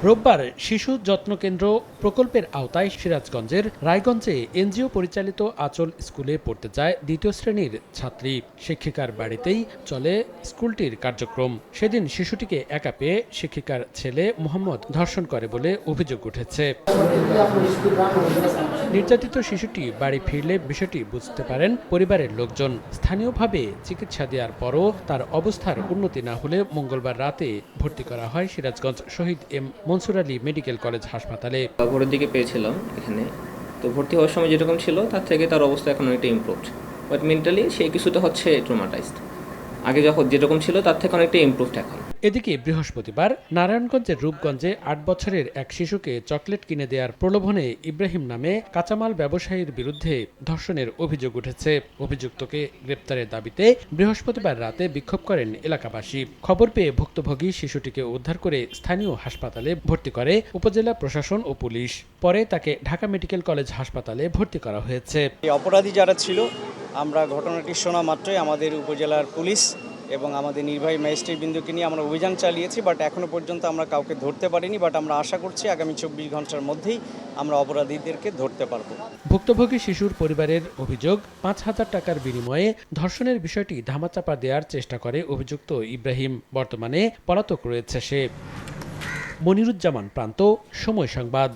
রোববার শিশু যত্ন কেন্দ্র প্রকল্পের আওতায় সিরাজগঞ্জের রায়গঞ্জে এনজিও পরিচালিত আঁচল স্কুলে পড়তে যায় দ্বিতীয় শ্রেণীর ছাত্রী। শিক্ষিকার বাড়িতেই চলে স্কুলটির কার্যক্রম। সেদিন শিশুটিকে একা পেয়ে শিক্ষিকার ছেলে মোহাম্মদ ধর্ষণ করে বলে অভিযোগ উঠেছে। নির্যাতিত শিশুটি বাড়ি ফিরলে বিষয়টি বুঝতে পারেন পরিবারের লোকজন। স্থানীয়ভাবে চিকিৎসা দেওয়ার পরও তার অবস্থার উন্নতি না হলে মঙ্গলবার রাতে ভর্তি করা হয় সিরাজগঞ্জ শহীদ এম মনসুর আলী মেডিকেল কলেজ হাসপাতালে। ভোরের দিকে পেয়েছিলাম এখানে, তো ভর্তি হওয়ার সময় যেরকম ছিল তার থেকে তার অবস্থা এখন অনেকটা ইমপ্রুভড, বাট মেন্টালি সে কিছুটা হচ্ছে ট্রমাটাইজড। আগে যখন যেরকম ছিল তার থেকে অনেকটা ইমপ্রুভড এখন। এদিকে বৃহস্পতিবার নারায়ণগঞ্জের রূপগঞ্জে ৮ বছরের এক শিশুকে চকলেট কিনে দেওয়ার প্রলোভনে ইব্রাহিম নামে কাঁচামাল ব্যবসায়ীর বিরুদ্ধে ধর্ষণের অভিযোগ উঠেছে। অভিযুক্তকে গ্রেপ্তারের দাবিতে বৃহস্পতিবার রাতে বিক্ষোভ করেন এলাকাবাসী। খবর পেয়ে ভুক্তভোগী শিশুটিকে উদ্ধার করে স্থানীয় হাসপাতালে ভর্তি করে উপজেলা প্রশাসন ও পুলিশ। পরে তাকে ঢাকা মেডিকেল কলেজ হাসপাতালে ভর্তি করা হয়েছে। অপরাধী যারা ছিল, আমরা ঘটনাটি শোনা মাত্রই আমাদের উপজেলার পুলিশ এবং আমাদের নির্বাহী ম্যাজিস্ট্রেট বিন্দুকে নিয়ে আমরা অভিযান চালিয়েছি, বাট এখনো পর্যন্ত আমরা কাউকে ধরতে পারিনি। বাট আমরা আশা করছি আগামী 24 ঘন্টার মধ্যেই আমরা অপরাধীদেরকে ধরতে পারবো। ভুক্তভোগী শিশুর পরিবারের অভিযোগ, ৫,০০০ টাকার বিনিময়ে ধর্ষণের বিষয়টি ধামাচাপা দেওয়ার চেষ্টা করে অভিযুক্ত ইব্রাহিম। বর্তমানে পলাতক রয়েছে সে। মনিরুজ্জামান প্রান্ত, সময় সংবাদ।